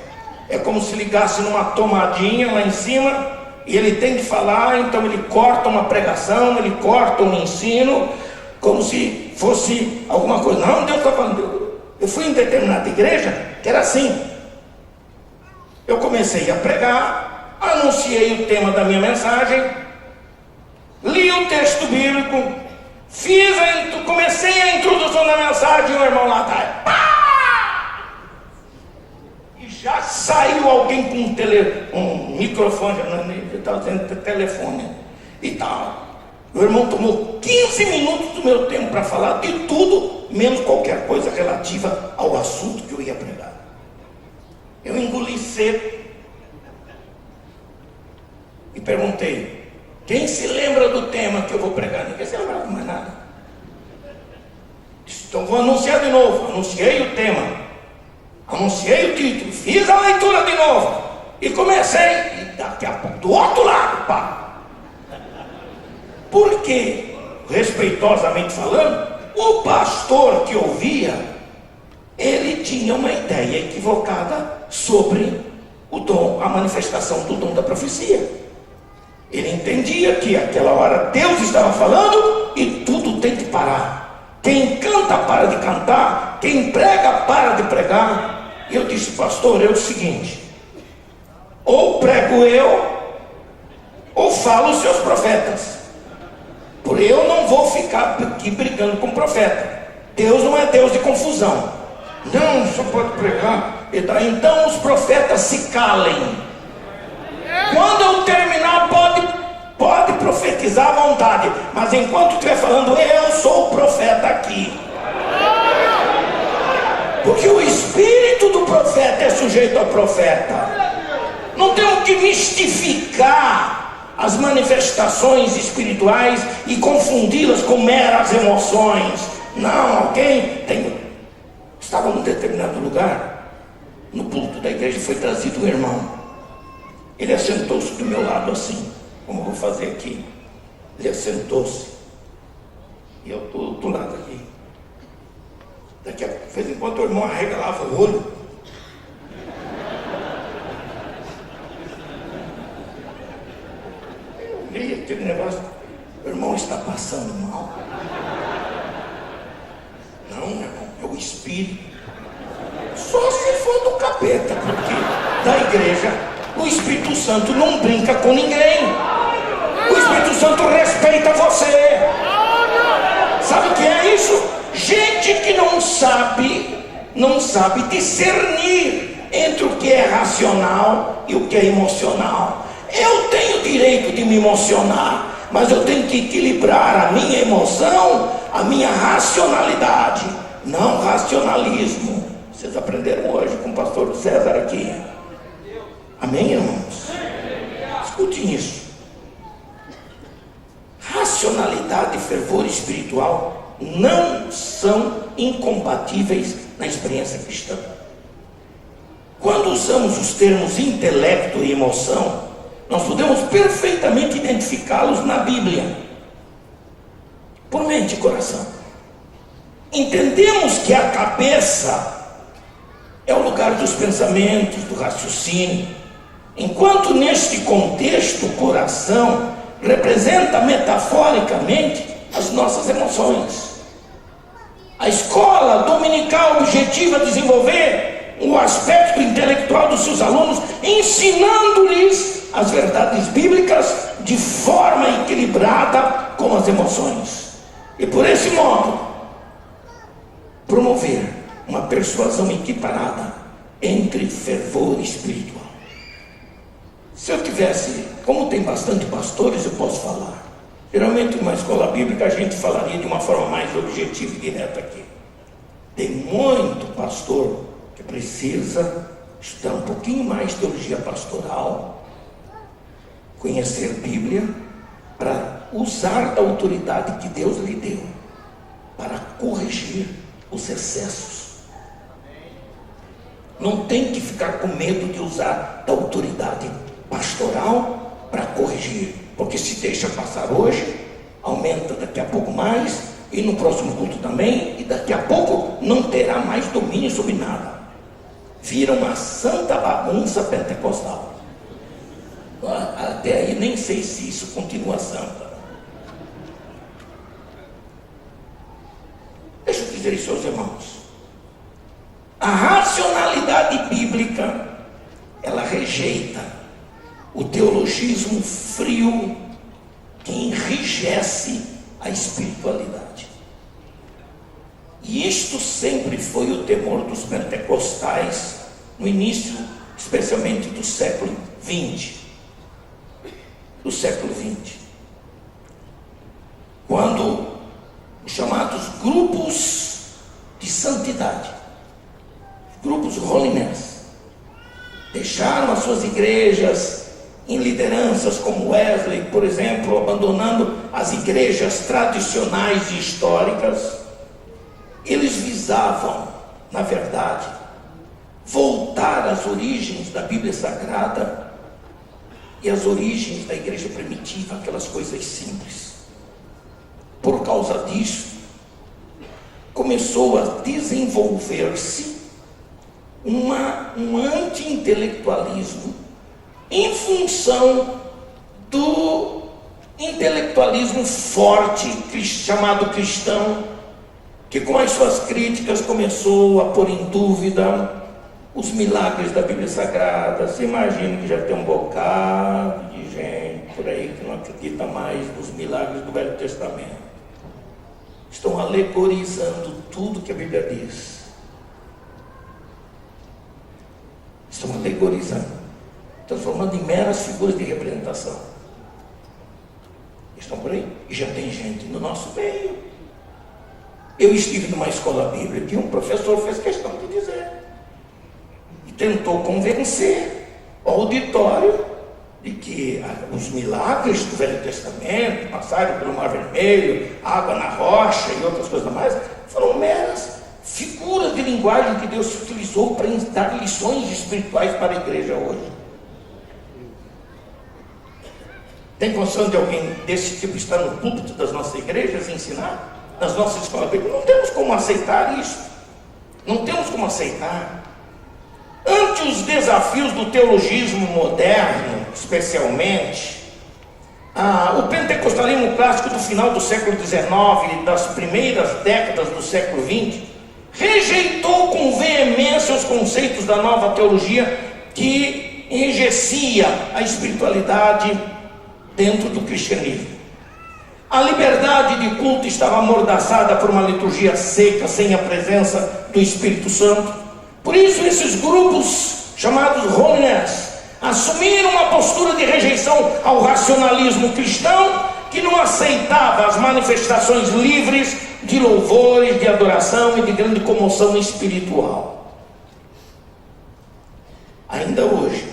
é como se ligasse numa tomadinha lá em cima, e ele tem que falar, então ele corta uma pregação, ele corta um ensino, como se fosse alguma coisa. Não, Deus está falando. Eu fui em determinada igreja que era assim. Eu comecei a pregar, anunciei o tema da minha mensagem, li o texto bíblico, comecei a introdução da mensagem, e o irmão lá atrás, pá! E já saiu alguém com um microfone, ele estava dizendo telefone e tal. O irmão tomou 15 minutos do meu tempo para falar de tudo, menos qualquer coisa relativa ao assunto que eu ia pregar. Eu engoli seco e perguntei: quem se lembra do tema que eu vou pregar? Ninguém se lembrava de mais nada. Então vou anunciar de novo. Anunciei o tema, anunciei o título, fiz a leitura de novo e comecei, e daqui a pouco, do outro lado, pá. Porque, respeitosamente falando, o pastor que ouvia, ele tinha uma ideia equivocada sobre o dom, a manifestação do dom da profecia. Ele entendia que aquela hora Deus estava falando e tudo tem que parar. Quem canta para de cantar, quem prega para de pregar. E eu disse: pastor, é o seguinte, ou prego eu, ou falo os seus profetas. Por eu não vou ficar aqui brigando com o profeta. Deus não é Deus de confusão. Não, só pode pregar. Então os profetas se calem. Quando eu terminar, pode profetizar à vontade, mas enquanto estiver falando, eu sou o profeta aqui. Porque o espírito do profeta é sujeito ao profeta. Não temos que mistificar as manifestações espirituais e confundi-las com meras emoções. Não, estava num determinado lugar, no púlpito da igreja, foi trazido um irmão. Ele assentou-se do meu lado assim, como eu vou fazer aqui. Ele assentou-se e eu estou do lado aqui. De vez em quando o irmão arregalava o olho, li aquele negócio, o irmão está passando mal. Não, meu irmão, é o Espírito. Só se for do capeta, porque da igreja o Espírito Santo não brinca com ninguém. O Espírito Santo respeita você. Sabe o que é isso? Gente que não sabe discernir entre o que é racional e o que é emocional. Eu tenho direito de me emocionar, mas eu tenho que equilibrar a minha emoção, a minha racionalidade, não racionalismo. Vocês aprenderam hoje com o pastor César aqui. Amém, irmãos? Escutem isso. Racionalidade e fervor espiritual não são incompatíveis na experiência cristã. Quando usamos os termos intelecto e emoção, nós podemos perfeitamente identificá-los na Bíblia, por mente e coração. Entendemos que a cabeça é o lugar dos pensamentos, do raciocínio, enquanto neste contexto o coração representa metaforicamente as nossas emoções. A escola dominical objetiva desenvolver o aspecto intelectual dos seus alunos, ensinando-lhes as verdades bíblicas de forma equilibrada com as emoções, e por esse modo promover uma persuasão equiparada entre fervor espiritual. Se eu tivesse, como tem bastante pastores, eu posso falar. Geralmente numa escola bíblica a gente falaria de uma forma mais objetiva e direta aqui. Tem muito pastor que precisa estudar um pouquinho mais teologia pastoral, conhecer Bíblia, para usar da autoridade que Deus lhe deu para corrigir os excessos. Não tem que ficar com medo de usar da autoridade pastoral para corrigir, porque se deixa passar hoje, aumenta daqui a pouco mais, e no próximo culto também, e daqui a pouco não terá mais domínio sobre nada. Vira uma santa bagunça pentecostal. Até aí nem sei se isso continua santa. Deixa eu dizer isso aos irmãos. A racionalidade bíblica, ela rejeita o teologismo frio que enrijece a espiritualidade. E isto sempre foi o temor dos pentecostais no início, especialmente do século XX. Do século XX. Quando os chamados grupos de santidade, grupos holiness, deixaram as suas igrejas em lideranças como Wesley, por exemplo, abandonando as igrejas tradicionais e históricas. Eles visavam, na verdade, voltar às origens da Bíblia Sagrada e às origens da igreja primitiva, aquelas coisas simples. Por causa disso, começou a desenvolver-se um anti-intelectualismo em função do intelectualismo forte, chamado cristão, que com as suas críticas começou a pôr em dúvida os milagres da Bíblia Sagrada. Você imagina que já tem um bocado de gente por aí que não acredita mais nos milagres do Velho Testamento. Estão alegorizando tudo que a Bíblia diz. Estão alegorizando, transformando em meras figuras de representação. Estão por aí? E já tem gente no nosso meio. Eu estive numa escola bíblica que um professor fez questão de dizer, e tentou convencer o auditório de que os milagres do Velho Testamento, passagem pelo Mar Vermelho, água na rocha e outras coisas mais, foram meras figuras de linguagem que Deus utilizou para dar lições espirituais para a igreja hoje. Tem condição de alguém desse tipo estar no púlpito das nossas igrejas e ensinar? Nas nossas escolas bíblicas? Não temos como aceitar isso. Não temos como aceitar. Ante os desafios do teologismo moderno, especialmente, O pentecostalismo clássico do final do século XIX e das primeiras décadas do século XX rejeitou com veemência os conceitos da nova teologia que enrijecia a espiritualidade dentro do cristianismo. A liberdade de culto estava amordaçada por uma liturgia seca, sem a presença do Espírito Santo. Por isso esses grupos chamados holiness assumiram uma postura de rejeição ao racionalismo cristão, que não aceitava as manifestações livres de louvores, de adoração e de grande comoção espiritual. Ainda hoje,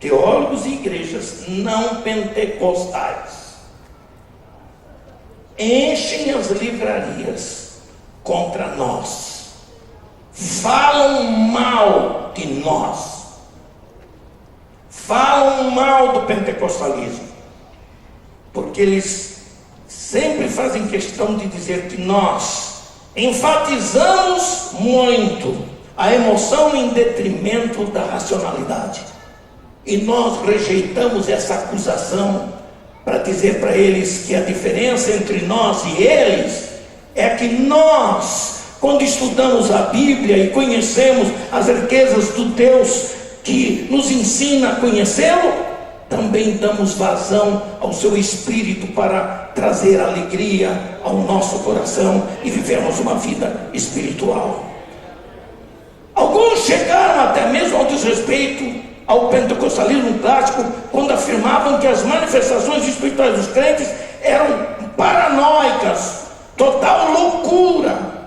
teólogos e igrejas não pentecostais enchem as livrarias contra nós, falam mal de nós, falam mal do pentecostalismo, porque eles sempre fazem questão de dizer que nós enfatizamos muito a emoção em detrimento da racionalidade, e nós rejeitamos essa acusação para dizer para eles que a diferença entre nós e eles é que nós, quando estudamos a Bíblia e conhecemos as riquezas do Deus que nos ensina a conhecê-lo, também damos vazão ao seu Espírito para trazer alegria ao nosso coração e vivemos uma vida espiritual. Alguns chegaram até mesmo ao desrespeito ao pentecostalismo clássico, quando afirmavam que as manifestações espirituais dos crentes eram paranoicas, total loucura.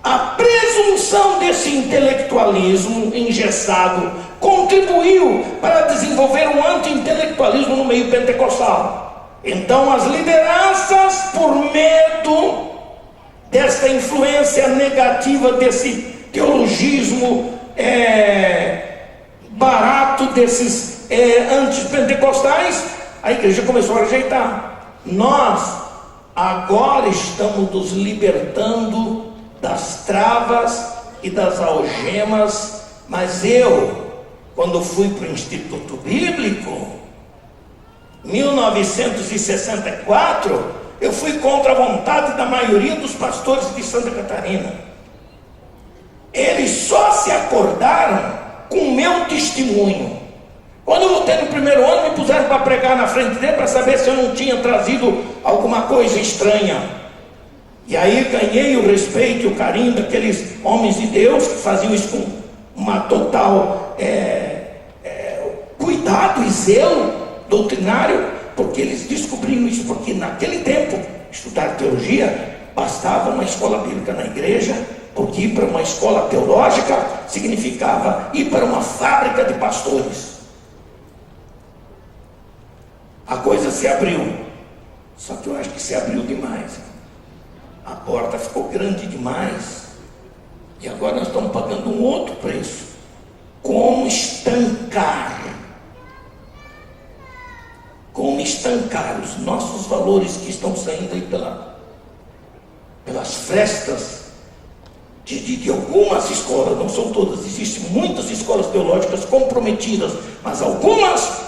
A presunção desse intelectualismo engessado contribuiu para desenvolver um anti-intelectualismo no meio pentecostal. Então as lideranças, por medo desta influência negativa, desse teologismo barato, desses antipentecostais, a igreja começou a rejeitar. Nós agora estamos nos libertando das travas e das algemas, mas quando fui para o Instituto Bíblico, 1964, eu fui contra a vontade da maioria dos pastores de Santa Catarina. Eles só se acordaram com o meu testemunho. Quando eu voltei no primeiro ano, me puseram para pregar na frente dele, para saber se eu não tinha trazido alguma coisa estranha. E aí ganhei o respeito e o carinho daqueles homens de Deus que faziam isso com uma total cuidado e zelo doutrinário, porque eles descobriram isso, porque naquele tempo estudar teologia bastava uma escola bíblica na igreja, porque ir para uma escola teológica significava ir para uma fábrica de pastores. A coisa se abriu, só que eu acho que se abriu demais. A porta ficou grande demais, e agora nós estamos pagando um outro preço. Como estancar os nossos valores que estão saindo aí pelas frestas de algumas escolas, não são todas, existem muitas escolas teológicas comprometidas, mas algumas,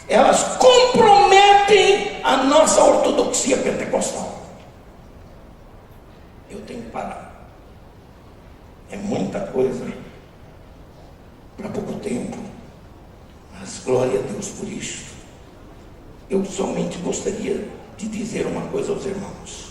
elas comprometem a nossa ortodoxia pentecostal. Eu tenho que parar. É muita coisa para pouco tempo, mas glória a Deus por isso. Eu somente gostaria de dizer uma coisa aos irmãos.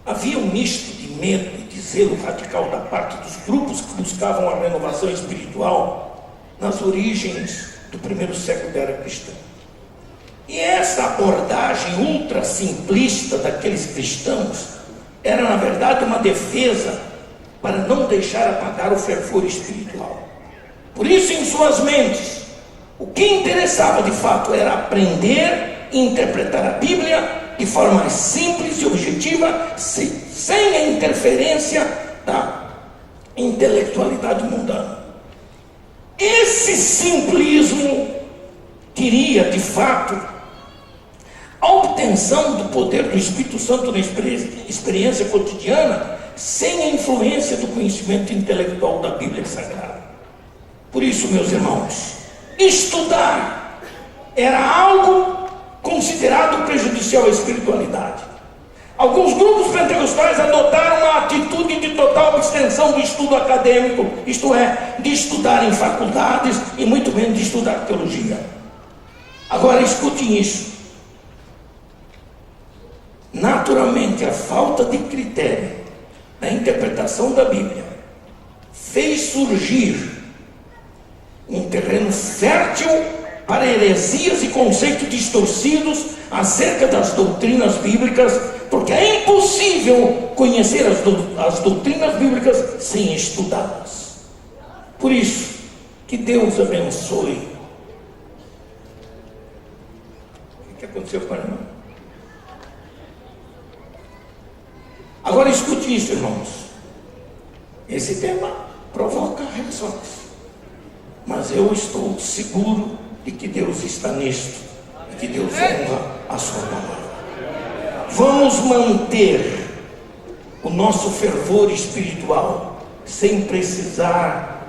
Havia um misto de medo e de zelo radical da parte dos grupos que buscavam a renovação espiritual nas origens do primeiro século da era cristã. E essa abordagem ultra simplista daqueles cristãos era, na verdade, uma defesa para não deixar apagar o fervor espiritual. Por isso, em suas mentes, o que interessava de fato era aprender e interpretar a Bíblia de forma mais simples e objetiva, sem a interferência da intelectualidade mundana. Esse simplismo queria, de fato, a obtenção do poder do Espírito Santo na experiência cotidiana, sem a influência do conhecimento intelectual da Bíblia Sagrada. Por isso, meus irmãos, estudar era algo considerado prejudicial à espiritualidade. Alguns grupos pentecostais adotaram uma atitude de total abstenção do estudo acadêmico, isto é, de estudar em faculdades e muito menos de estudar teologia. Agora escutem isso. Naturalmente, a falta de critério na interpretação da Bíblia fez surgir um terreno fértil para heresias e conceitos distorcidos acerca das doutrinas bíblicas, porque é impossível conhecer as doutrinas bíblicas sem estudá-las. Por isso, que Deus abençoe. O que aconteceu com a irmã? Agora escute isso, irmãos. Esse tema provoca reações, mas eu estou seguro de que Deus está nisto e que Deus honra a sua palavra. Vamos manter o nosso fervor espiritual sem precisar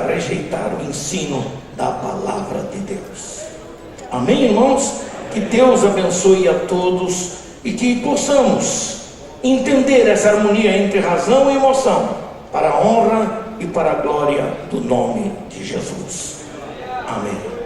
rejeitar o ensino da palavra de Deus. Amém, irmãos? Que Deus abençoe a todos e que possamos entender essa harmonia entre razão e emoção para a honra e para a glória do nome de Jesus. Amém.